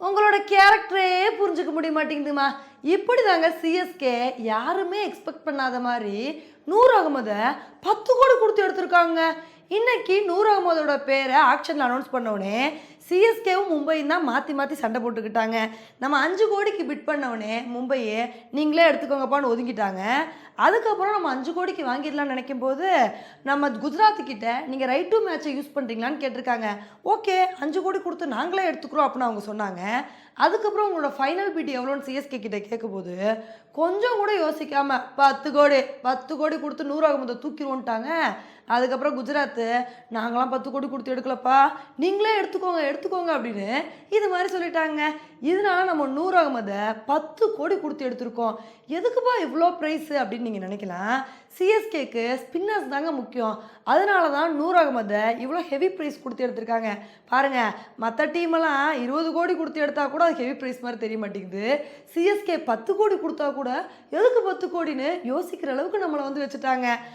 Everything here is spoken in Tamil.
உங்களோட கேரக்டரே புரிஞ்சுக்க முடிய மாட்டேங்குதுமா. இப்படி தாங்க சிஎஸ்கே யாருமே எக்ஸ்பெக்ட் பண்ணாத மாதிரி நூர் அகமதை 10 கோடி கொடுத்து எடுத்திருக்காங்க. இன்னைக்கு நூர் அகமதோட பேரை ஆக்ஷனில் அனௌன்ஸ் பண்ணவுடனே சிஎஸ்கேவும் மும்பையும் தான் மாற்றி மாற்றி சண்டை போட்டுக்கிட்டாங்க. நம்ம 5 கோடிக்கு பிட் பண்ணவுடனே மும்பையே நீங்களே எடுத்துக்கோங்கப்பான்னு ஒதுங்கிட்டாங்க. அதுக்கப்புறம் நம்ம 5 கோடிக்கு வாங்கிடலாம்னு நினைக்கும் போது நம்ம குஜராத் கிட்ட நீங்கள் ரைட் டு மேட்சை யூஸ் பண்ணுறீங்களான்னு கேட்டிருக்காங்க. ஓகே 5 கோடி கொடுத்து நாங்களே எடுத்துக்கிறோம் அப்படின்னு அவங்க சொன்னாங்க. அதுக்கப்புறம் உங்களோட ஃபைனல் பிட் எவ்வளோன்னு சிஎஸ்கே கிட்ட கேட்கும்போது கொஞ்சம் கூட யோசிக்காமல் 10 கோடி கொடுத்து நூர் அகமதை தூக்கிடுவோன்ட்டாங்க. அதுக்கப்புறம் குஜராத்து நாங்களாம் 10 கோடி கொடுத்து எடுக்கலப்பா, நீங்களே எடுத்துக்கோங்க அப்படின்னு இது மாதிரி சொல்லிட்டாங்க. இதனால நம்ம நூர் அகமதை 10 கோடி கொடுத்து எடுத்திருக்கோம். எதுக்குப்பா இவ்வளோ ப்ரைஸு அப்படின்னு நீங்கள் நினைக்கலாம். சிஎஸ்கேக்கு ஸ்பின்னர்ஸ் தாங்க முக்கியம். அதனால தான் நூர் அகமதை இவ்வளோ ஹெவி ப்ரைஸ் கொடுத்து எடுத்திருக்காங்க. பாருங்கள், மற்ற டீமெல்லாம் 20 கோடி கொடுத்து எடுத்தா கூட அது ஹெவி ப்ரைஸ் மாதிரி தெரிய மாட்டேங்குது. சிஎஸ்கே 10 கோடி கொடுத்தா கூட எதுக்கு 10 கோடின்னு யோசிக்கிற அளவுக்கு நம்மளை வந்து வச்சுட்டாங்க.